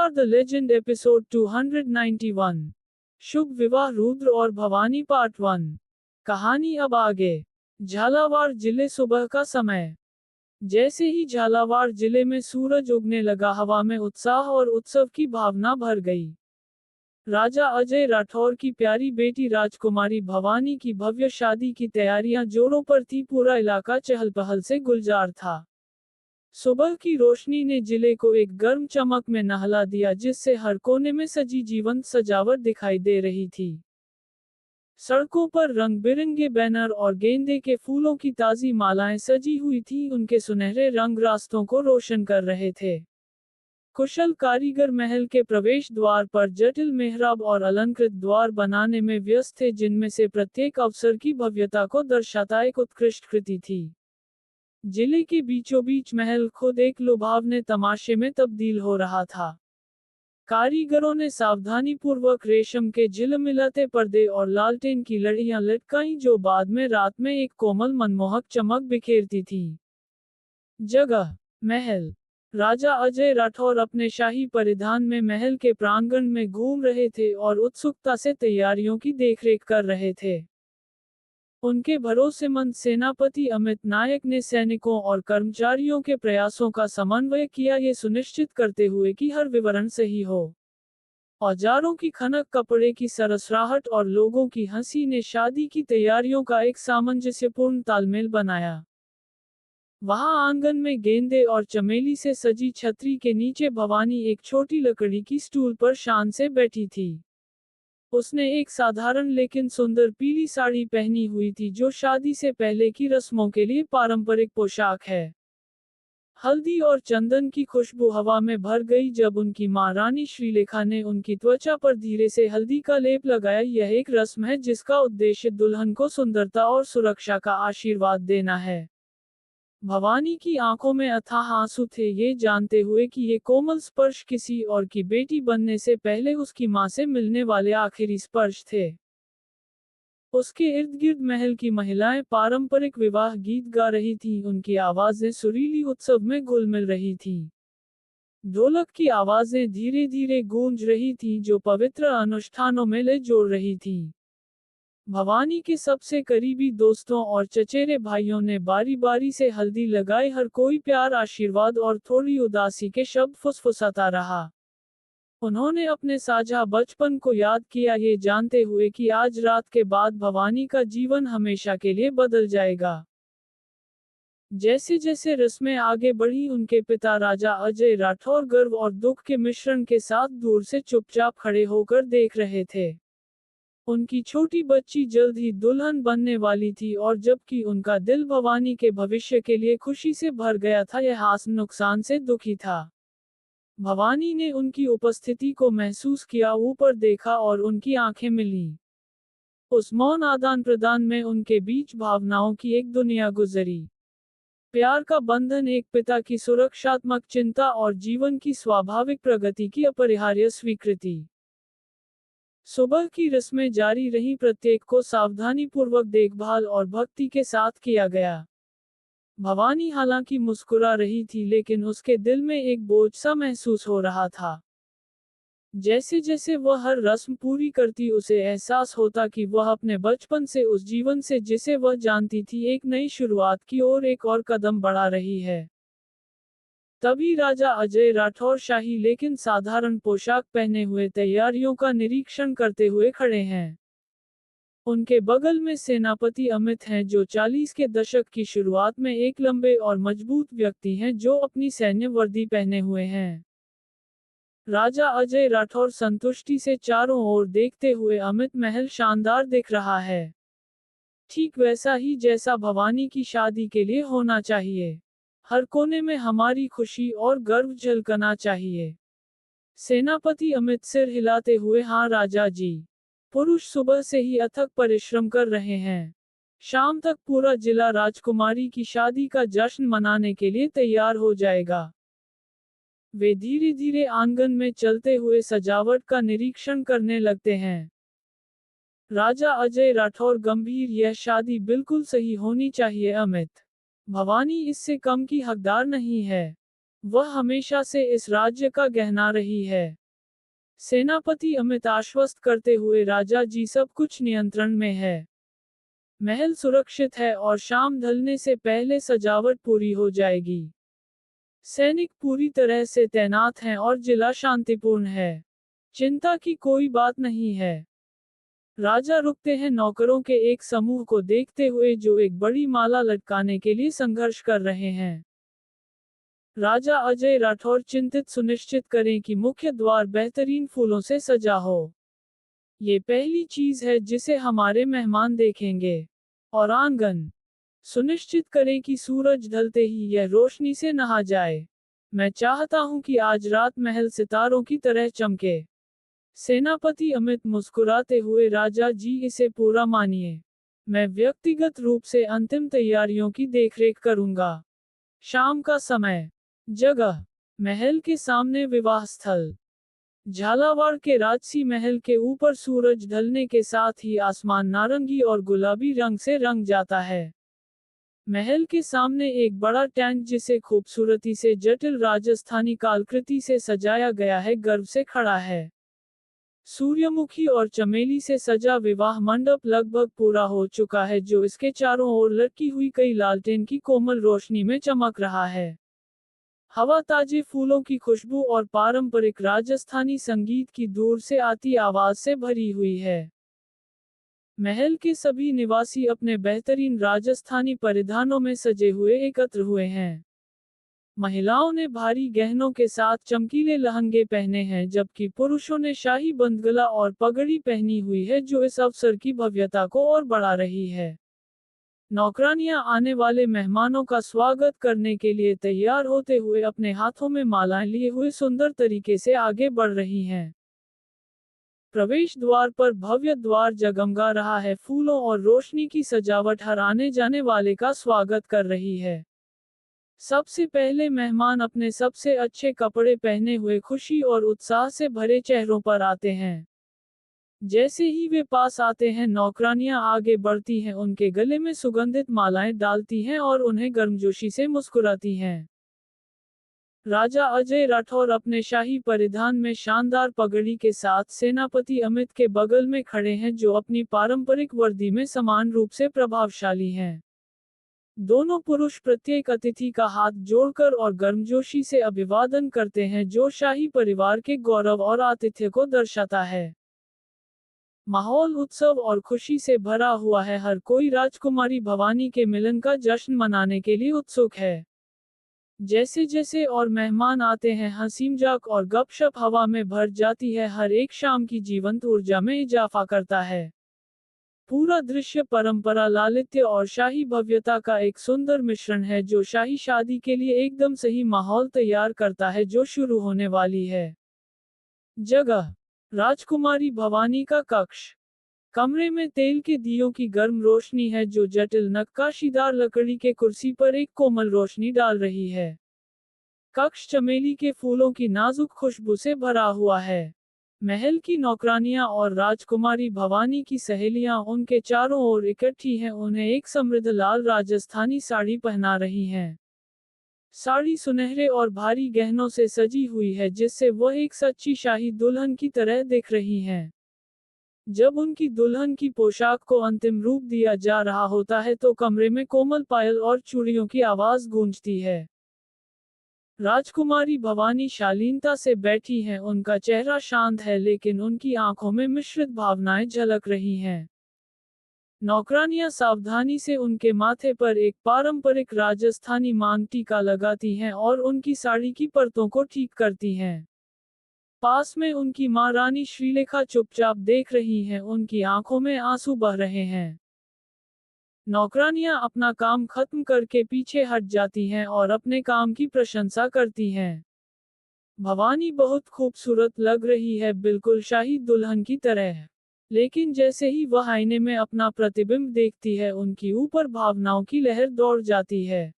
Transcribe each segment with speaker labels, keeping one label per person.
Speaker 1: Jhalawar the legend episode 291। शुभ विवाह रुद्र और Bhavani part 1। कहानी अब आगे। झालावाड़ जिले सुबह का समय। जैसे ही झालावाड़ जिले में सूरज उगने लगा, हवा में उत्साह और उत्सव की भावना भर गई। राजा अजय राठौर की प्यारी बेटी राजकुमारी भवानी की भव्य शादी की तैयारियां जोरों पर थी। पूरा इलाका चहल पहल से गुलजार था। सुबह की रोशनी ने जिले को एक गर्म चमक में नहला दिया, जिससे हर कोने में सजी जीवंत सजावट दिखाई दे रही थी। सड़कों पर रंग बिरंगे बैनर और गेंदे के फूलों की ताजी मालाएं सजी हुई थी। उनके सुनहरे रंग रास्तों को रोशन कर रहे थे। कुशल कारीगर महल के प्रवेश द्वार पर जटिल मेहराब और अलंकृत द्वार बनाने में व्यस्त थे, जिनमें से प्रत्येक अवसर की भव्यता को दर्शाता एक उत्कृष्ट कृति थी। जिले के बीचों बीच महल खुद एक लुभावने तमाशे में तब्दील हो रहा था। कारीगरों ने सावधानीपूर्वक रेशम के झिलमिलाते पर्दे और लालटेन की लड़ियां लटकाई, जो बाद में रात में एक कोमल मनमोहक चमक बिखेरती थीं। जगह महल। राजा अजय राठौर अपने शाही परिधान में महल के प्रांगण में घूम रहे थे और उत्सुकता से तैयारियों की देखरेख कर रहे थे। उनके भरोसेमंद सेनापति अमित नायक ने सैनिकों और कर्मचारियों के प्रयासों का समन्वय किया, ये सुनिश्चित करते हुए कि हर विवरण सही हो। औजारों की खनक, कपड़े की सरसराहट और लोगों की हंसी ने शादी की तैयारियों का एक सामंजस्यपूर्ण तालमेल बनाया। वहां आंगन में गेंदे और चमेली से सजी छतरी के नीचे भवानी एक छोटी लकड़ी की स्टूल पर शान से बैठी थी। उसने एक साधारण लेकिन सुंदर पीली साड़ी पहनी हुई थी, जो शादी से पहले की रस्मों के लिए पारंपरिक पोशाक है। हल्दी और चंदन की खुशबू हवा में भर गई जब उनकी मां रानी श्रीलेखा ने उनकी त्वचा पर धीरे से हल्दी का लेप लगाया। यह एक रस्म है जिसका उद्देश्य दुल्हन को सुंदरता और सुरक्षा का आशीर्वाद देना है। भवानी की आंखों में अथाह आंसू थे, ये जानते हुए कि ये कोमल स्पर्श किसी और की बेटी बनने से पहले उसकी मां से मिलने वाले आखिरी स्पर्श थे। उसके इर्द गिर्द महल की महिलाएं पारंपरिक विवाह गीत गा रही थीं, उनकी आवाजें सुरीली उत्सव में घुल मिल रही थीं। ढोलक की आवाजें धीरे धीरे गूंज रही थीं, जो पवित्र अनुष्ठानों में ले जोड़ रही थीं। भवानी के सबसे करीबी दोस्तों और चचेरे भाइयों ने बारी बारी से हल्दी लगाई, हर कोई प्यार, आशीर्वाद और थोड़ी उदासी के शब्द फुसफुसाता रहा। उन्होंने अपने साझा बचपन को याद किया, ये जानते हुए कि आज रात के बाद भवानी का जीवन हमेशा के लिए बदल जाएगा। जैसे जैसे रस्में आगे बढ़ी, उनके पिता राजा अजय राठौर गर्व और दुख के मिश्रण के साथ दूर से चुपचाप खड़े होकर देख रहे थे। उनकी छोटी बच्ची जल्द ही दुल्हन बनने वाली थी, और जबकि उनका दिल भवानी के भविष्य के लिए खुशी से भर गया था, यह हास नुकसान से दुखी था। भवानी ने उनकी उपस्थिति को महसूस किया, ऊपर देखा और उनकी आंखें मिलीं। उस मौन आदान प्रदान में उनके बीच भावनाओं की एक दुनिया गुजरी। प्यार का बंधन, एक पिता की सुरक्षात्मक चिंता और जीवन की स्वाभाविक प्रगति की अपरिहार्य स्वीकृति। सुबह की रस्में जारी रहीं, प्रत्येक को सावधानीपूर्वक देखभाल और भक्ति के साथ किया गया। भवानी हालांकि मुस्कुरा रही थी, लेकिन उसके दिल में एक बोझ सा महसूस हो रहा था। जैसे जैसे वह हर रस्म पूरी करती, उसे एहसास होता कि वह अपने बचपन से, उस जीवन से जिसे वह जानती थी, एक नई शुरुआत की ओर एक और कदम बढ़ा रही है। तभी राजा अजय राठौर शाही लेकिन साधारण पोशाक पहने हुए तैयारियों का निरीक्षण करते हुए खड़े हैं। उनके बगल में सेनापति अमित हैं, जो 40 के दशक की शुरुआत में एक लंबे और मजबूत व्यक्ति हैं, जो अपनी सैन्य वर्दी पहने हुए हैं। राजा अजय राठौर संतुष्टि से चारों ओर देखते हुए, अमित महल शानदार दिख रहा है। ठीक वैसा ही जैसा भवानी की शादी के लिए होना चाहिए। हर कोने में हमारी खुशी और गर्व झलकना चाहिए। सेनापति अमित सिर हिलाते हुए, हाँ राजा जी। पुरुष सुबह से ही अथक परिश्रम कर रहे हैं। शाम तक पूरा जिला राजकुमारी की शादी का जश्न मनाने के लिए तैयार हो जाएगा। वे धीरे धीरे आंगन में चलते हुए सजावट का निरीक्षण करने लगते हैं। राजा अजय राठौर गंभीर, यह शादी बिल्कुल सही होनी चाहिए अमित। भवानी इससे कम की हकदार नहीं है। वह हमेशा से इस राज्य का गहना रही है। सेनापति अमित आश्वस्त करते हुए, राजा जी सब कुछ नियंत्रण में है। महल सुरक्षित है और शाम ढलने से पहले सजावट पूरी हो जाएगी। सैनिक पूरी तरह से तैनात हैं और जिला शांतिपूर्ण है। चिंता की कोई बात नहीं है। राजा रुकते हैं नौकरों के एक समूह को देखते हुए जो एक बड़ी माला लटकाने के लिए संघर्ष कर रहे हैं। राजा अजय राठौर चिंतित सुनिश्चित करें कि मुख्य द्वार बेहतरीन फूलों से सजा हो। ये पहली चीज है जिसे हमारे मेहमान देखेंगे। और आंगन सुनिश्चित करें कि सूरज ढलते ही यह रोशनी से नहा जाए। मैं चाहता हूं कि आज रात महल सितारों की तरह चमके। सेनापति अमित मुस्कुराते हुए, राजा जी इसे पूरा मानिए। मैं व्यक्तिगत रूप से अंतिम तैयारियों की देखरेख करूंगा। शाम का समय, जगह, महल के सामने विवाह स्थल। झालावाड़ के राजसी महल के ऊपर सूरज ढलने के साथ ही आसमान नारंगी और गुलाबी रंग से रंग जाता है। महल के सामने एक बड़ा टेंट जिसे खूबसूरती से जटिल राजस्थानी कलाकृति से सजाया गया है, गर्व से खड़ा है। सूर्यमुखी और चमेली से सजा विवाह मंडप लगभग पूरा हो चुका है, जो इसके चारों ओर लटकी हुई कई लालटेन की कोमल रोशनी में चमक रहा है। हवा ताजे फूलों की खुशबू और पारंपरिक राजस्थानी संगीत की दूर से आती आवाज से भरी हुई है। महल के सभी निवासी अपने बेहतरीन राजस्थानी परिधानों में सजे हुए एकत्र हुए हैं। महिलाओं ने भारी गहनों के साथ चमकीले लहंगे पहने हैं, जबकि पुरुषों ने शाही बंधगला और पगड़ी पहनी हुई है, जो इस अवसर की भव्यता को और बढ़ा रही है। नौकरानियां आने वाले मेहमानों का स्वागत करने के लिए तैयार होते हुए अपने हाथों में मालाएं लिए हुए सुंदर तरीके से आगे बढ़ रही हैं। प्रवेश द्वार पर भव्य द्वार जगमगा रहा है, फूलों और रोशनी की सजावट हर आने जाने वाले का स्वागत कर रही है। सबसे पहले मेहमान अपने सबसे अच्छे कपड़े पहने हुए खुशी और उत्साह से भरे चेहरों पर आते हैं। जैसे ही वे पास आते हैं, नौकरानियां आगे बढ़ती हैं, उनके गले में सुगंधित मालाएं डालती हैं और उन्हें गर्मजोशी से मुस्कुराती हैं। राजा अजय राठौर अपने शाही परिधान में शानदार पगड़ी के साथ सेनापति अमित के बगल में खड़े हैं, जो अपनी पारंपरिक वर्दी में समान रूप से प्रभावशाली हैं। दोनों पुरुष प्रत्येक अतिथि का हाथ जोड़कर और गर्मजोशी से अभिवादन करते हैं, जो शाही परिवार के गौरव और आतिथ्य को दर्शाता है। माहौल उत्सव और खुशी से भरा हुआ है, हर कोई राजकुमारी भवानी के मिलन का जश्न मनाने के लिए उत्सुक है। जैसे जैसे और मेहमान आते हैं, हंसी मजाक और गपशप हवा में भर जाती है, हर एक शाम की जीवंत ऊर्जा में इजाफा करता है। पूरा दृश्य परंपरा, लालित्य और शाही भव्यता का एक सुंदर मिश्रण है, जो शाही शादी के लिए एकदम सही माहौल तैयार करता है, जो शुरू होने वाली है। जगह, राजकुमारी भवानी का कक्ष। कमरे में तेल के दियों की गर्म रोशनी है, जो जटिल नक्काशीदार लकड़ी के कुर्सी पर एक कोमल रोशनी डाल रही है। कक्ष चमेली के फूलों की नाजुक खुशबू से भरा हुआ है। महल की नौकरानियां और राजकुमारी भवानी की सहेलियां उनके चारों ओर इकट्ठी हैं, उन्हें एक समृद्ध लाल राजस्थानी साड़ी पहना रही हैं। साड़ी सुनहरे और भारी गहनों से सजी हुई है, जिससे वह एक सच्ची शाही दुल्हन की तरह दिख रही हैं। जब उनकी दुल्हन की पोशाक को अंतिम रूप दिया जा रहा होता है, तो कमरे में कोमल पायल और चूड़ियों की आवाज गूंजती है। राजकुमारी भवानी शालीनता से बैठी हैं, उनका चेहरा शांत है, लेकिन उनकी आंखों में मिश्रित भावनाएं झलक रही हैं। नौकरानियां सावधानी से उनके माथे पर एक पारंपरिक राजस्थानी मांग टीका लगाती हैं और उनकी साड़ी की परतों को ठीक करती हैं। पास में उनकी मां रानी श्रीलेखा चुपचाप देख रही हैं, उनकी आंखों में आंसू बह रहे हैं। नौकरानियां अपना काम खत्म करके पीछे हट जाती हैं और अपने काम की प्रशंसा करती हैं। भवानी बहुत खूबसूरत लग रही है, बिल्कुल शाही दुल्हन की तरह। लेकिन जैसे ही वह आईने में अपना प्रतिबिंब देखती है, उनकी ऊपर भावनाओं की लहर दौड़ जाती है।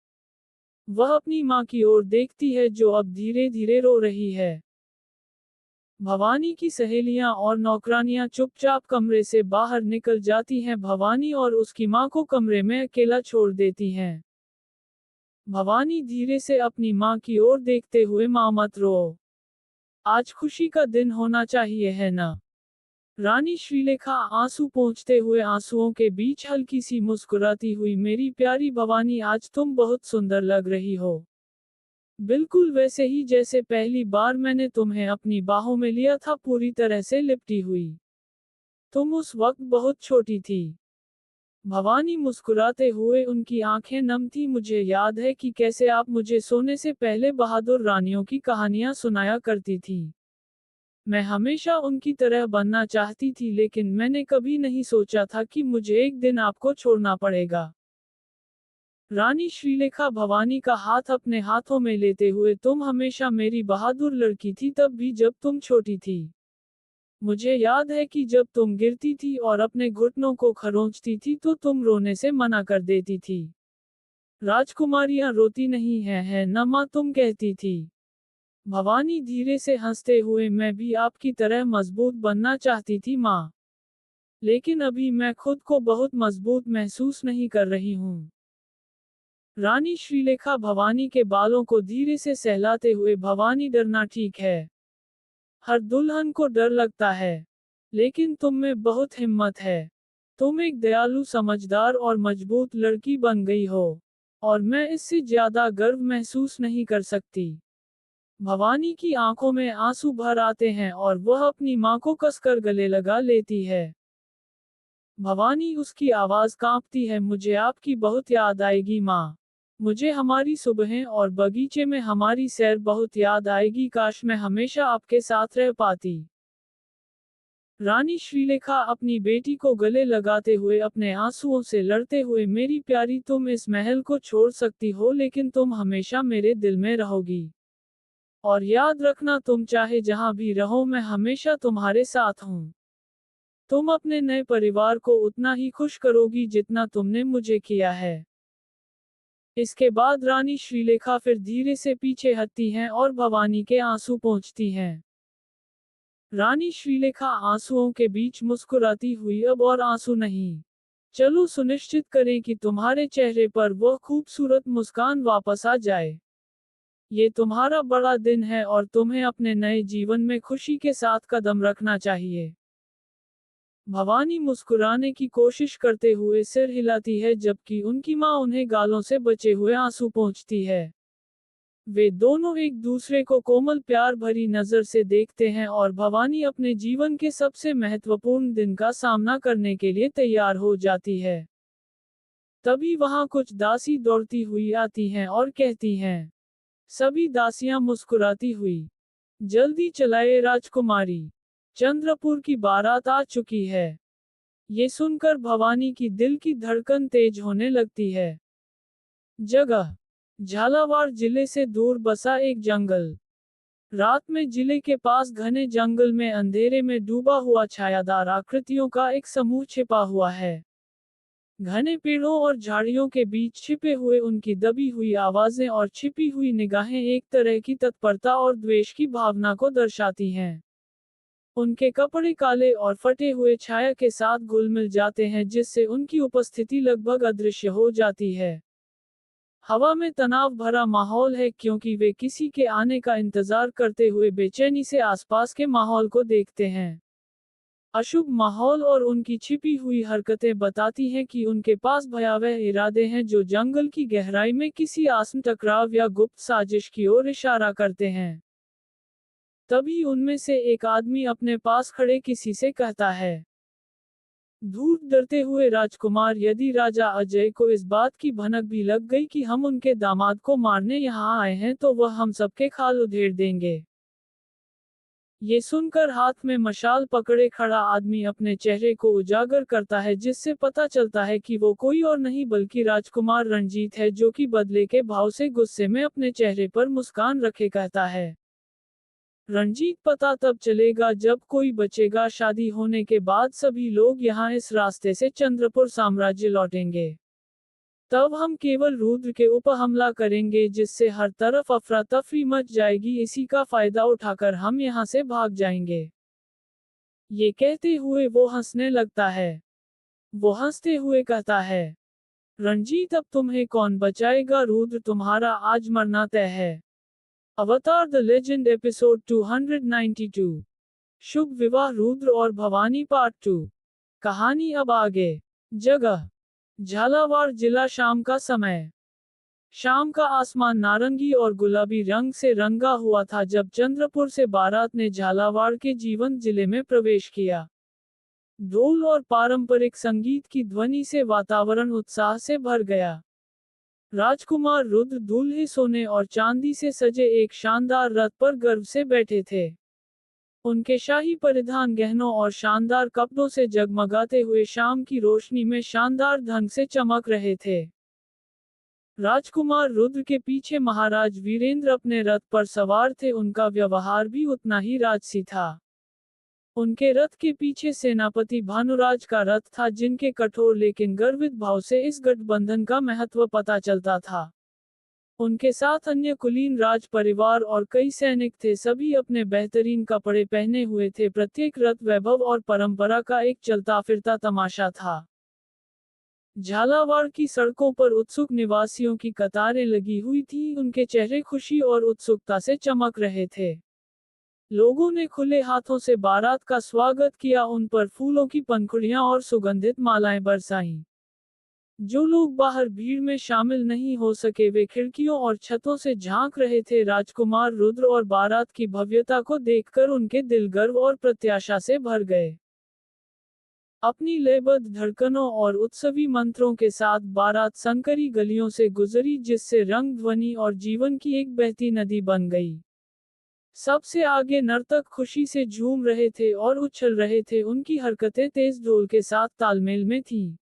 Speaker 1: वह अपनी मां की ओर देखती है, जो अब धीरे धीरे रो रही है। भवानी की सहेलियां और नौकरानियां चुपचाप कमरे से बाहर निकल जाती हैं, भवानी और उसकी मां को कमरे में अकेला छोड़ देती हैं। भवानी धीरे से अपनी माँ की ओर देखते हुए, माँ मत रो, आज खुशी का दिन होना चाहिए है ना। रानी श्रीलेखा आंसू पोंछते हुए आंसुओं के बीच हल्की सी मुस्कुराती हुई, मेरी प्यारी भवानी, आज तुम बहुत सुंदर लग रही हो। बिल्कुल वैसे ही जैसे पहली बार मैंने तुम्हें अपनी बाहों में लिया था, पूरी तरह से लिपटी हुई। तुम उस वक्त बहुत छोटी थी। भवानी मुस्कुराते हुए, उनकी आंखें नम थी, मुझे याद है कि कैसे आप मुझे सोने से पहले बहादुर रानियों की कहानियां सुनाया करती थी। मैं हमेशा उनकी तरह बनना चाहती थी, लेकिन मैंने कभी नहीं सोचा था कि मुझे एक दिन आपको छोड़ना पड़ेगा। रानी श्रीलेखा भवानी का हाथ अपने हाथों में लेते हुए, तुम हमेशा मेरी बहादुर लड़की थी, तब भी जब तुम छोटी थी। मुझे याद है कि जब तुम गिरती थी और अपने घुटनों को खरोंचती थी तो तुम रोने से मना कर देती थी। राजकुमारियां रोती नहीं है न माँ, तुम कहती थी। भवानी धीरे से हंसते हुए, मैं भी आपकी तरह मजबूत बनना चाहती थी माँ, लेकिन अभी मैं खुद को बहुत मजबूत महसूस नहीं कर रही हूँ। रानी श्रीलेखा भवानी के बालों को धीरे से सहलाते हुए, भवानी डरना ठीक है। हर दुल्हन को डर लगता है, लेकिन तुम में बहुत हिम्मत है। तुम एक दयालु, समझदार और मजबूत लड़की बन गई हो, और मैं इससे ज्यादा गर्व महसूस नहीं कर सकती। भवानी की आंखों में आंसू भर आते हैं और वह अपनी मां को कसकर गले लगा लेती है। भवानी, उसकी आवाज कांपती है, मुझे आपकी बहुत याद आएगी माँ। मुझे हमारी सुबहें और बगीचे में हमारी सैर बहुत याद आएगी, काश मैं हमेशा आपके साथ रह पाती। रानी श्रीलेखा अपनी बेटी को गले लगाते हुए, अपने आंसुओं से लड़ते हुए, मेरी प्यारी, तुम इस महल को छोड़ सकती हो, लेकिन तुम हमेशा मेरे दिल में रहोगी। और याद रखना, तुम चाहे जहां भी रहो, मैं हमेशा तुम्हारे साथ हूँ। तुम अपने नए परिवार को उतना ही खुश करोगी जितना तुमने मुझे किया है। इसके बाद रानी श्रीलेखा फिर धीरे से पीछे हटती हैं और भवानी के आंसू पोंछती हैं। रानी श्रीलेखा आंसुओं के बीच मुस्कुराती हुई, अब और आंसू नहीं। चलो सुनिश्चित करें कि तुम्हारे चेहरे पर वह खूबसूरत मुस्कान वापस आ जाए। ये तुम्हारा बड़ा दिन है और तुम्हें अपने नए जीवन में खुशी के साथ कदम रखना चाहिए। भवानी मुस्कुराने की कोशिश करते हुए सिर हिलाती है, जबकि उनकी मां उन्हें गालों से बचे हुए आंसू पोंछती है। वे दोनों एक दूसरे को कोमल प्यार भरी नजर से देखते हैं और भवानी अपने जीवन के सबसे महत्वपूर्ण दिन का सामना करने के लिए तैयार हो जाती है। तभी वहां कुछ दासी दौड़ती हुई आती हैं और कहती हैं, सभी दासियां मुस्कुराती हुई, जल्दी चलाए राजकुमारी, चंद्रपुर की बारात आ चुकी है। ये सुनकर भवानी की दिल की धड़कन तेज होने लगती है। जगह: झालावाड़ जिले से दूर बसा एक जंगल। रात में जिले के पास घने जंगल में अंधेरे में डूबा हुआ छायादार आकृतियों का एक समूह छिपा हुआ है। घने पेड़ों और झाड़ियों के बीच छिपे हुए उनकी दबी हुई आवाजें और छिपी हुई निगाहें एक तरह की तत्परता और द्वेष की भावना को दर्शाती हैं। उनके कपड़े काले और फटे हुए छाया के साथ घुल मिल जाते हैं, जिससे उनकी उपस्थिति लगभग अदृश्य हो जाती है। हवा में तनाव भरा माहौल है, क्योंकि वे किसी के आने का इंतजार करते हुए बेचैनी से आसपास के माहौल को देखते हैं। अशुभ माहौल और उनकी छिपी हुई हरकतें बताती हैं कि उनके पास भयावह इरादे हैं, जो जंगल की गहराई में किसी आसन्न टकराव या गुप्त साजिश की ओर इशारा करते हैं। तभी उनमें से एक आदमी अपने पास खड़े किसी से कहता है, दूर डरते हुए राजकुमार, यदि राजा अजय को इस बात की भनक भी लग गई कि हम उनके दामाद को मारने यहाँ आए हैं, तो वह हम सबके खाल उधेड़ देंगे। ये सुनकर हाथ में मशाल पकड़े खड़ा आदमी अपने चेहरे को उजागर करता है, जिससे पता चलता है कि वो कोई और नहीं बल्कि राजकुमार रणजीत है, जो कि बदले के भाव से गुस्से में अपने चेहरे पर मुस्कान रखे कहता है, रणजीत, पता तब चलेगा जब कोई बचेगा। शादी होने के बाद सभी लोग यहाँ इस रास्ते से चंद्रपुर साम्राज्य लौटेंगे। तब हम केवल रुद्र के ऊपर हमला करेंगे, जिससे हर तरफ अफरा तफरी मच जाएगी। इसी का फायदा उठाकर हम यहाँ से भाग जाएंगे। ये कहते हुए वो हंसने लगता है। वो हंसते हुए कहता है, रणजीत अब तुम्हें कौन बचाएगा, रुद्र तुम्हारा आज मरना तय है। अवतार द लेजेंड एपिसोड 292। शुभ विवाह रुद्र और भवानी पार्ट 2। कहानी अब आगे। जगह झालावाड़ जिला। शाम का समय। शाम का आसमान नारंगी और गुलाबी रंग से रंगा हुआ था जब चंद्रपुर से बारात ने झालावाड़ के जीवंत जिले में प्रवेश किया। ढोल और पारंपरिक संगीत की ध्वनि से वातावरण उत्साह से भर गया। राजकुमार रुद्र दूल्हे सोने और चांदी से सजे एक शानदार रथ पर गर्व से बैठे थे। उनके शाही परिधान गहनों और शानदार कपड़ों से जगमगाते हुए शाम की रोशनी में शानदार ढंग से चमक रहे थे। राजकुमार रुद्र के पीछे महाराज वीरेंद्र अपने रथ पर सवार थे। उनका व्यवहार भी उतना ही राजसी था। उनके रथ के पीछे सेनापति भानुराज का रथ था, जिनके कठोर लेकिन गर्वित भाव से इस गठबंधन का महत्व पता चलता था। उनके साथ अन्य कुलीन राज परिवार और कई सैनिक थे। सभी अपने बेहतरीन कपड़े पहने हुए थे। प्रत्येक रथ वैभव और परंपरा का एक चलता फिरता तमाशा था। झालावाड़ की सड़कों पर उत्सुक निवासियों की कतारें लगी हुई थी। उनके चेहरे खुशी और उत्सुकता से चमक रहे थे। लोगों ने खुले हाथों से बारात का स्वागत किया, उन पर फूलों की पंखुड़ियां और सुगंधित मालाएं बरसाईं। जो लोग बाहर भीड़ में शामिल नहीं हो सके वे खिड़कियों और छतों से झांक रहे थे। राजकुमार रुद्र और बारात की भव्यता को देखकर उनके दिल गर्व और प्रत्याशा से भर गए। अपनी लयबद्ध धड़कनों और उत्सवी मंत्रों के साथ बारात संकरी गलियों से गुजरी, जिससे रंग, ध्वनि और जीवन की एक बहती नदी बन गई। सबसे आगे नर्तक खुशी से झूम रहे थे और उछल रहे थे। उनकी हरकतें तेज ढोल के साथ तालमेल में थीं।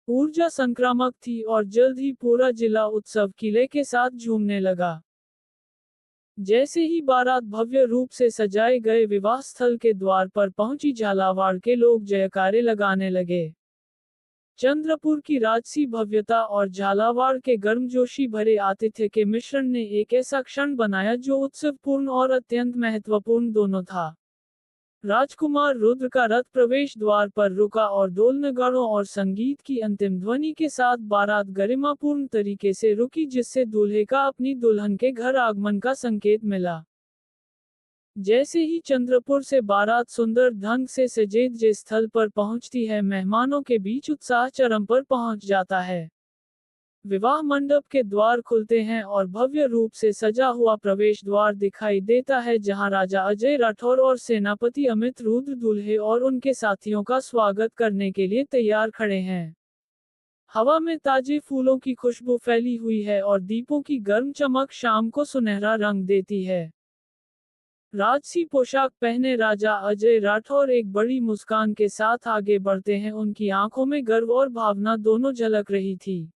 Speaker 1: ऊर्जा संक्रामक थी और जल्द ही पूरा जिला उत्सव की लय के साथ झूमने लगा। जैसे ही बारात भव्य रूप से सजाए गए विवाह स्थल के द्वार पर पहुंची, झालावाड़ के लोग जयकारे लगाने लगे। चंद्रपुर की राजसी भव्यता और झालावाड़ के गर्मजोशी भरे आतिथ्य के मिश्रण ने एक ऐसा क्षण बनाया जो उत्सवपूर्ण और अत्यंत महत्वपूर्ण दोनों था। राजकुमार रुद्र का रथ प्रवेश द्वार पर रुका और ढोल, नगाड़ों और संगीत की अंतिम ध्वनि के साथ बारात गरिमापूर्ण तरीके से रुकी, जिससे दूल्हे का अपनी दुल्हन के घर आगमन का संकेत मिला। जैसे ही चंद्रपुर से बारात सुंदर ढंग से सजे जिस स्थल पर पहुंचती है, मेहमानों के बीच उत्साह चरम पर पहुंच जाता है। विवाह मंडप के द्वार खुलते हैं और भव्य रूप से सजा हुआ प्रवेश द्वार दिखाई देता है, जहां राजा अजय राठौर और सेनापति अमित रुद्र दूल्हे और उनके साथियों का स्वागत करने के लिए तैयार खड़े हैं। हवा में ताजे फूलों की खुशबू फैली हुई है और दीपों की गर्म चमक शाम को सुनहरा रंग देती है। राजसी पोशाक पहने राजा अजय राठौर एक बड़ी मुस्कान के साथ आगे बढ़ते हैं। उनकी आंखों में गर्व और भावना दोनों झलक रही थी।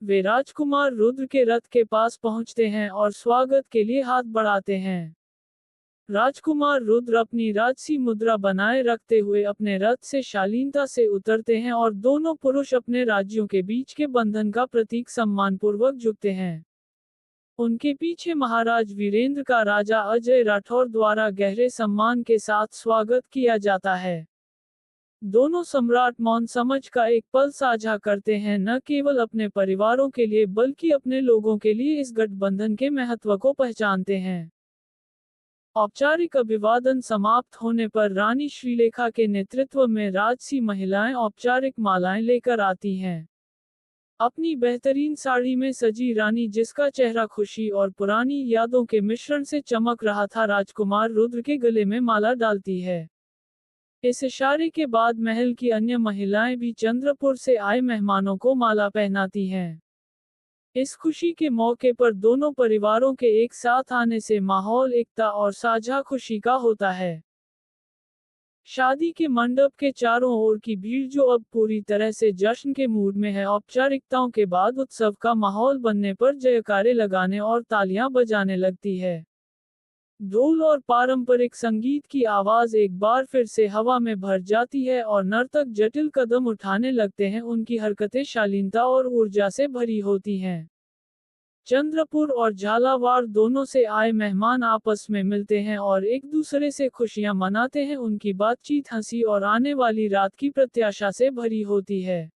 Speaker 1: वे राजकुमार रुद्र के रथ के पास पहुंचते हैं और स्वागत के लिए हाथ बढ़ाते हैं। राजकुमार रुद्र अपनी राजसी मुद्रा बनाए रखते हुए अपने रथ से शालीनता से उतरते हैं और दोनों पुरुष अपने राज्यों के बीच के बंधन का प्रतीक सम्मानपूर्वक झुकते हैं। उनके पीछे महाराज वीरेंद्र का राजा अजय राठौर द्वारा गहरे सम्मान के साथ स्वागत किया जाता है। दोनों सम्राट मौन समझ का एक पल साझा करते हैं, न केवल अपने परिवारों के लिए बल्कि अपने लोगों के लिए इस गठबंधन के महत्व को पहचानते हैं। औपचारिक अभिवादन समाप्त होने पर रानी श्रीलेखा के नेतृत्व में राजसी महिलाएं औपचारिक मालाएं लेकर आती हैं। अपनी बेहतरीन साड़ी में सजी रानी, जिसका चेहरा खुशी और पुरानी यादों के मिश्रण से चमक रहा था, राजकुमार रुद्र के गले में माला डालती है। इस इशारे के बाद महल की अन्य महिलाएं भी चंद्रपुर से आए मेहमानों को माला पहनाती हैं। इस खुशी के मौके पर दोनों परिवारों के एक साथ आने से माहौल एकता और साझा खुशी का होता है। शादी के मंडप के चारों ओर की भीड़ जो अब पूरी तरह से जश्न के मूड में है, औपचारिकताओं के बाद उत्सव का माहौल बनने पर जयकारे लगाने और तालियां बजाने लगती है। ढोल और पारंपरिक संगीत की आवाज एक बार फिर से हवा में भर जाती है और नर्तक जटिल कदम उठाने लगते हैं। उनकी हरकतें शालीनता और ऊर्जा से भरी होती हैं। चंद्रपुर और झालावाड़ दोनों से आए मेहमान आपस में मिलते हैं और एक दूसरे से खुशियां मनाते हैं। उनकी बातचीत हंसी और आने वाली रात की प्रत्याशा से भरी होती है।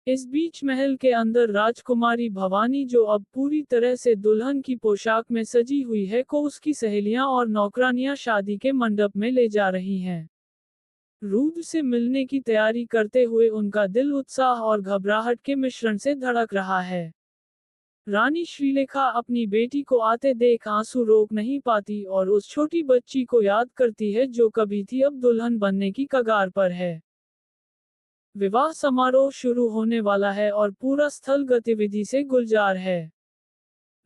Speaker 1: इस बीच महल के अंदर राजकुमारी भवानी, जो अब पूरी तरह से दुल्हन की पोशाक में सजी हुई है, को उसकी सहेलियां और नौकरानियां शादी के मंडप में ले जा रही हैं। रुद्र से मिलने की तैयारी करते हुए उनका दिल उत्साह और घबराहट के मिश्रण से धड़क रहा है। रानी श्रीलेखा अपनी बेटी को आते देख आंसू रोक नहीं पाती और उस छोटी बच्ची को याद करती है जो कभी थी अब दुल्हन बनने की कगार पर है। विवाह समारोह शुरू होने वाला है और पूरा स्थल गतिविधि से गुलजार है।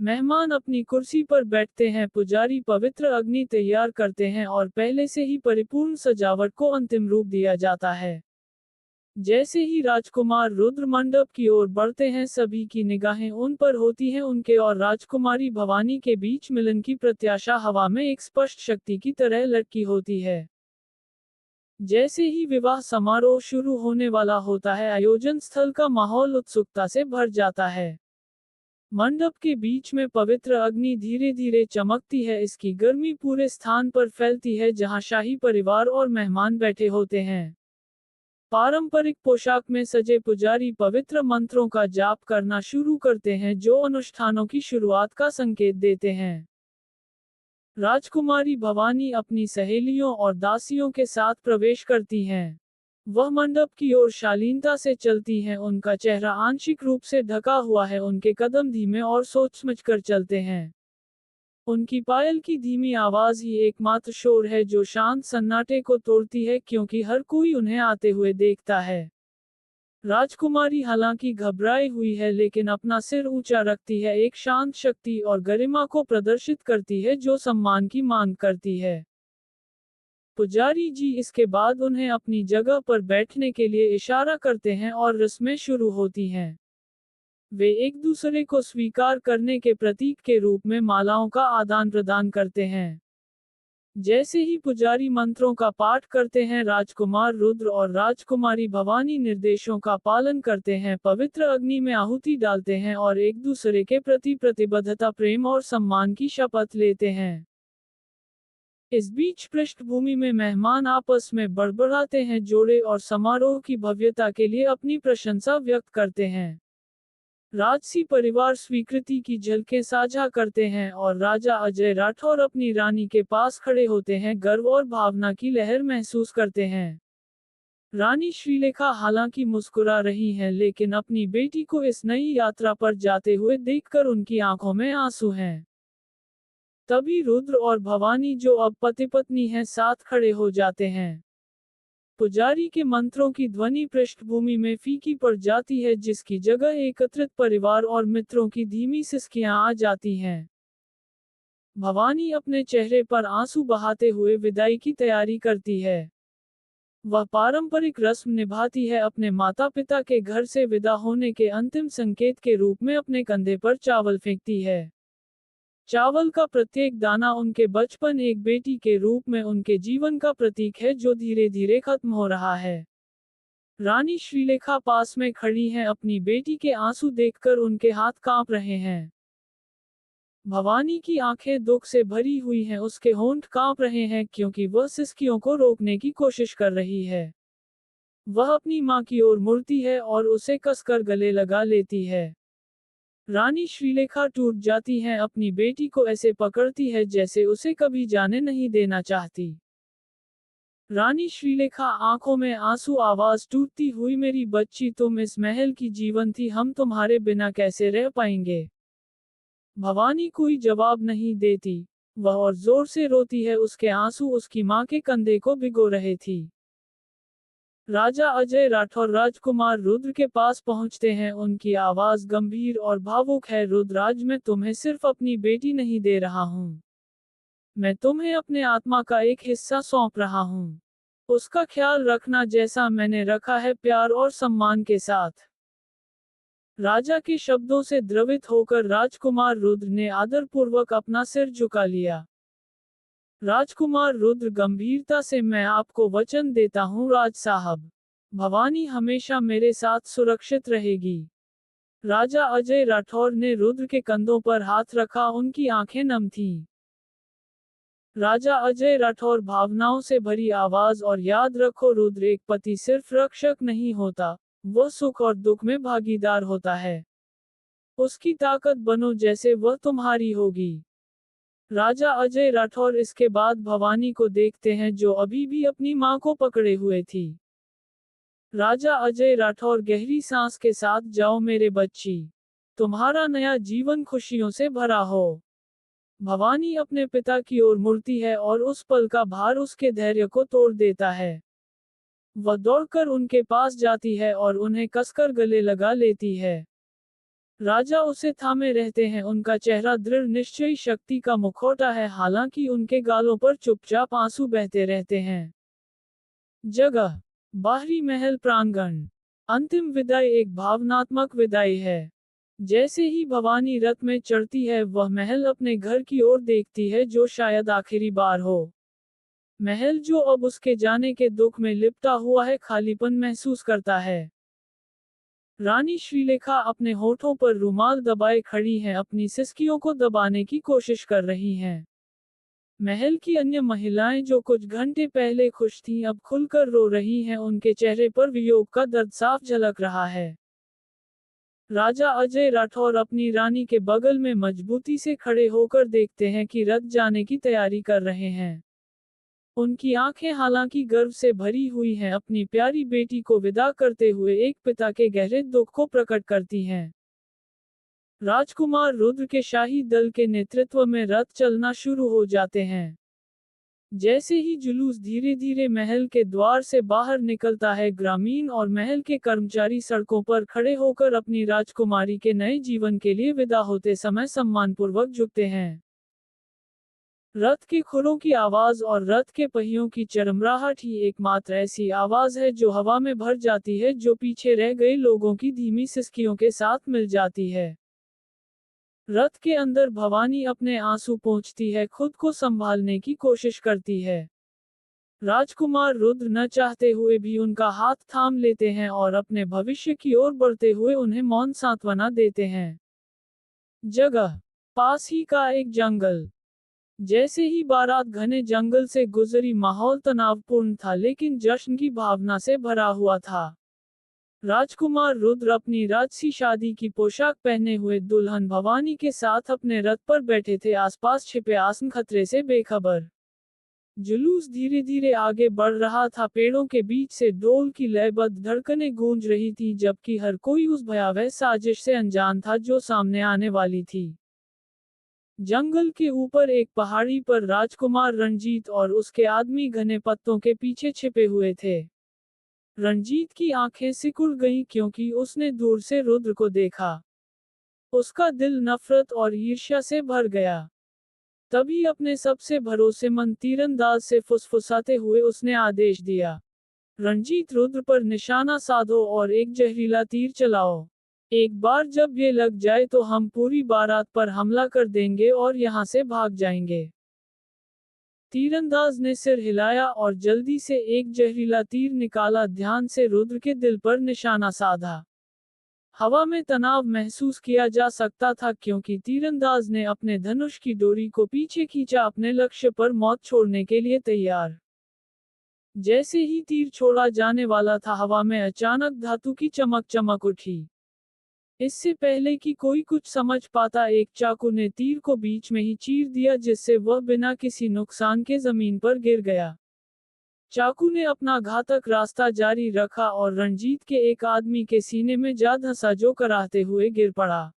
Speaker 1: मेहमान अपनी कुर्सी पर बैठते हैं, पुजारी पवित्र अग्नि तैयार करते हैं और पहले से ही परिपूर्ण सजावट को अंतिम रूप दिया जाता है। जैसे ही राजकुमार रुद्र मंडप की ओर बढ़ते हैं, सभी की निगाहें उन पर होती हैं। उनके और राजकुमारी भवानी के बीच मिलन की प्रत्याशा हवा में एक स्पष्ट शक्ति की तरह लटकी होती है। जैसे ही विवाह समारोह शुरू होने वाला होता है, आयोजन स्थल का माहौल उत्सुकता से भर जाता है। मंडप के बीच में पवित्र अग्नि धीरे धीरे चमकती है, इसकी गर्मी पूरे स्थान पर फैलती है जहां शाही परिवार और मेहमान बैठे होते हैं। पारंपरिक पोशाक में सजे पुजारी पवित्र मंत्रों का जाप करना शुरू करते हैं, जो अनुष्ठानों की शुरुआत का संकेत देते हैं। राजकुमारी भवानी अपनी सहेलियों और दासियों के साथ प्रवेश करती हैं। वह मंडप की ओर शालीनता से चलती हैं, उनका चेहरा आंशिक रूप से ढका हुआ है, उनके कदम धीमे और सोच समझकर चलते हैं। उनकी पायल की धीमी आवाज ही एकमात्र शोर है जो शांत सन्नाटे को तोड़ती है, क्योंकि हर कोई उन्हें आते हुए देखता है। राजकुमारी हालांकि घबराई हुई है, लेकिन अपना सिर ऊंचा रखती है, एक शांत शक्ति और गरिमा को प्रदर्शित करती है जो सम्मान की मांग करती है। पुजारी जी इसके बाद उन्हें अपनी जगह पर बैठने के लिए इशारा करते हैं और रस्में शुरू होती हैं। वे एक दूसरे को स्वीकार करने के प्रतीक के रूप में मालाओं का आदान प्रदान करते हैं। जैसे ही पुजारी मंत्रों का पाठ करते हैं, राजकुमार रुद्र और राजकुमारी भवानी निर्देशों का पालन करते हैं, पवित्र अग्नि में आहुति डालते हैं और एक दूसरे के प्रति प्रतिबद्धता, प्रेम और सम्मान की शपथ लेते हैं। इस बीच पृष्ठभूमि में मेहमान आपस में बड़बड़ाते हैं, जोड़े और समारोह की भव्यता के लिए अपनी प्रशंसा व्यक्त करते हैं। राजसी परिवार स्वीकृति की झलकें साझा करते हैं और राजा अजय राठौर अपनी रानी के पास खड़े होते हैं, गर्व और भावना की लहर महसूस करते हैं। रानी श्रीलेखा हालांकि मुस्कुरा रही हैं, लेकिन अपनी बेटी को इस नई यात्रा पर जाते हुए देखकर उनकी आंखों में आंसू हैं। तभी रुद्र और भवानी, जो अब पति पत्नी हैं, साथ खड़े हो जाते हैं। पुजारी के मंत्रों की ध्वनि पृष्ठभूमि में फीकी पड़ जाती है, जिसकी जगह एकत्रित परिवार और मित्रों की धीमी सिसकियां आ जाती हैं। भवानी अपने चेहरे पर आंसू बहाते हुए विदाई की तैयारी करती है। वह पारंपरिक रस्म निभाती है, अपने माता पिता के घर से विदा होने के अंतिम संकेत के रूप में अपने कंधे पर चावल फेंकती है। चावल का प्रत्येक दाना उनके बचपन, एक बेटी के रूप में उनके जीवन का प्रतीक है जो धीरे धीरे खत्म हो रहा है। रानी श्रीलेखा पास में खड़ी हैं, अपनी बेटी के आंसू देखकर उनके हाथ कांप रहे हैं। भवानी की आंखें दुख से भरी हुई हैं, उसके होंठ कांप रहे हैं क्योंकि वह सिसकियों को रोकने की कोशिश कर रही है। वह अपनी मां की ओर मुड़ती है और उसे कसकर गले लगा लेती है। रानी श्रीलेखा टूट जाती हैं, अपनी बेटी को ऐसे पकड़ती है जैसे उसे कभी जाने नहीं देना चाहती। रानी श्रीलेखा आंखों में आंसू, आवाज टूटती हुई, मेरी बच्ची, तुम इस महल की जीवन थी, हम तुम्हारे बिना कैसे रह पाएंगे। भवानी कोई जवाब नहीं देती। वह और जोर से रोती है, उसके आंसू उसकी मां के कंधे को भिगो रहे थी। राजा अजय राठौर राजकुमार रुद्र के पास पहुंचते हैं, उनकी आवाज गंभीर और भावुक है। रुद्रराज, मैं तुम्हें सिर्फ अपनी बेटी नहीं दे रहा हूं, मैं तुम्हें अपने आत्मा का एक हिस्सा सौंप रहा हूं। उसका ख्याल रखना जैसा मैंने रखा है, प्यार और सम्मान के साथ। राजा के शब्दों से द्रवित होकर राजकुमार रुद्र ने आदरपूर्वक अपना सिर झुका लिया। राजकुमार रुद्र गंभीरता से, मैं आपको वचन देता हूँ राज साहब, भवानी हमेशा मेरे साथ सुरक्षित रहेगी। राजा अजय राठौर ने रुद्र के कंधों पर हाथ रखा, उनकी आंखें नम थीं। राजा अजय राठौर भावनाओं से भरी आवाज, और याद रखो रुद्र, एक पति सिर्फ रक्षक नहीं होता, वह सुख और दुख में भागीदार होता है। उसकी ताकत बनो जैसे वह तुम्हारी होगी। राजा अजय राठौर इसके बाद भवानी को देखते हैं जो अभी भी अपनी मां को पकड़े हुए थी। राजा अजय राठौर गहरी सांस के साथ, जाओ मेरे बच्ची, तुम्हारा नया जीवन खुशियों से भरा हो। भवानी अपने पिता की ओर मुड़ती है और उस पल का भार उसके धैर्य को तोड़ देता है। वह दौड़कर उनके पास जाती है और उन्हें कसकर गले लगा लेती है। राजा उसे थामे रहते हैं, उनका चेहरा दृढ़ निश्चयी शक्ति का मुखौटा है, हालांकि उनके गालों पर चुपचाप आंसू बहते रहते हैं। जगह, बाहरी महल प्रांगण। अंतिम विदाई एक भावनात्मक विदाई है। जैसे ही भवानी रथ में चढ़ती है, वह महल अपने घर की ओर देखती है जो शायद आखिरी बार हो। महल जो अब उसके जाने के दुख में लिपटा हुआ है, खालीपन महसूस करता है। रानी श्रीलेखा अपने होठों पर रुमाल दबाए खड़ी हैं, अपनी सिसकियों को दबाने की कोशिश कर रही हैं। महल की अन्य महिलाएं जो कुछ घंटे पहले खुश थीं, अब खुलकर रो रही हैं, उनके चेहरे पर वियोग का दर्द साफ झलक रहा है। राजा अजय राठौर अपनी रानी के बगल में मजबूती से खड़े होकर देखते हैं कि रथ जाने की तैयारी कर रहे हैं। उनकी आंखें हालांकि गर्व से भरी हुई हैं, अपनी प्यारी बेटी को विदा करते हुए एक पिता के गहरे दुख को प्रकट करती हैं। राजकुमार रुद्र के शाही दल के नेतृत्व में रथ चलना शुरू हो जाते हैं। जैसे ही जुलूस धीरे धीरे महल के द्वार से बाहर निकलता है, ग्रामीण और महल के कर्मचारी सड़कों पर खड़े होकर अपनी राजकुमारी के नए जीवन के लिए विदा होते समय सम्मानपूर्वक झुकते हैं। रथ के खुरों की आवाज और रथ के पहियों की चरमराहट ही एकमात्र ऐसी आवाज है जो हवा में भर जाती है, जो पीछे रह गए लोगों की धीमी सिसकियों के साथ मिल जाती है। रथ के अंदर भवानी अपने आंसू पोंछती है, खुद को संभालने की कोशिश करती है। राजकुमार रुद्र न चाहते हुए भी उनका हाथ थाम लेते हैं और अपने भविष्य की ओर बढ़ते हुए उन्हें मौन सांत्वना देते हैं। जगह, पास ही का एक जंगल। जैसे ही बारात घने जंगल से गुजरी, माहौल तनावपूर्ण था लेकिन जश्न की भावना से भरा हुआ था। राजकुमार रुद्र अपनी राजसी शादी की पोशाक पहने हुए दुल्हन भवानी के साथ अपने रथ पर बैठे थे, आसपास छिपे आसन खतरे से बेखबर। जुलूस धीरे धीरे आगे बढ़ रहा था, पेड़ों के बीच से ढोल की लयबद्ध धड़कनें गूंज रही थी, जबकि हर कोई उस भयावह साजिश से अनजान था जो सामने आने वाली थी। जंगल के ऊपर एक पहाड़ी पर राजकुमार रंजीत और उसके आदमी घने पत्तों के पीछे छिपे हुए थे। रंजीत की आंखें सिकुड़ गईं क्योंकि उसने दूर से रुद्र को देखा। उसका दिल नफरत और ईर्ष्या से भर गया। तभी अपने सबसे भरोसेमंद तीरंदाज से फुसफुसाते हुए उसने आदेश दिया, रंजीत, रुद्र पर निशाना साधो और एक जहरीला तीर चलाओ। एक बार जब ये लग जाए तो हम पूरी बारात पर हमला कर देंगे और यहाँ से भाग जाएंगे। तीरंदाज ने सिर हिलाया और जल्दी से एक जहरीला तीर निकाला, ध्यान से रुद्र के दिल पर निशाना साधा। हवा में तनाव महसूस किया जा सकता था क्योंकि तीरंदाज ने अपने धनुष की डोरी को पीछे खींचा, अपने लक्ष्य पर मौत छोड़ने के लिए तैयार। जैसे ही तीर छोड़ा जाने वाला था, हवा में अचानक धातु की चमक चमक उठी। इससे पहले कि कोई कुछ समझ पाता, एक चाकू ने तीर को बीच में ही चीर दिया, जिससे वह बिना किसी नुकसान के जमीन पर गिर गया। चाकू ने अपना घातक रास्ता जारी रखा और रंजीत के एक आदमी के सीने में जा धंसा, जो कराहते हुए गिर पड़ा।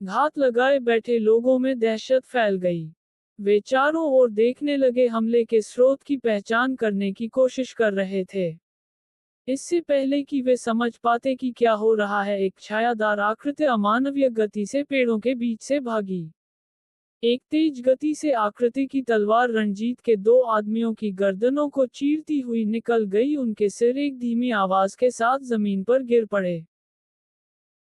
Speaker 1: घात लगाए बैठे लोगों में दहशत फैल गई। वे चारों ओर देखने लगे, हमले के स्रोत की पहचान करने की कोशिश कर रहे थे। इससे पहले कि वे समझ पाते कि क्या हो रहा है, एक छायादार आकृति अमानवीय गति से पेड़ों के बीच से भागी। एक तेज गति से आकृति की तलवार रंजीत के दो आदमियों की गर्दनों को चीरती हुई निकल गई, उनके सिर एक धीमी आवाज के साथ जमीन पर गिर पड़े।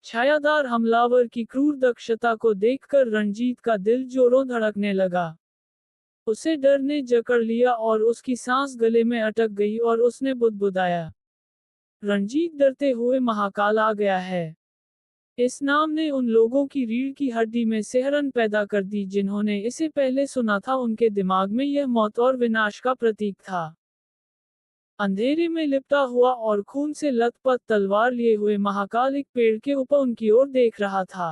Speaker 1: छायादार हमलावर की क्रूर दक्षता को देखकर रंजीत का दिल जोरों धड़कने लगा। उसे डर ने जकड़ लिया और उसकी सांस गले में अटक गई और उसने बुदबुदाया, रंजीत डरते हुए महाकाल आ गया है। इस नाम ने उन लोगों की रीढ़ की हड्डी में सिहरन पैदा कर दी जिन्होंने इसे पहले सुना था। उनके दिमाग में यह मौत और विनाश का प्रतीक था। अंधेरे में लिपटा हुआ और खून से लथपथ तलवार लिए हुए महाकाल एक पेड़ के ऊपर उनकी ओर देख रहा था।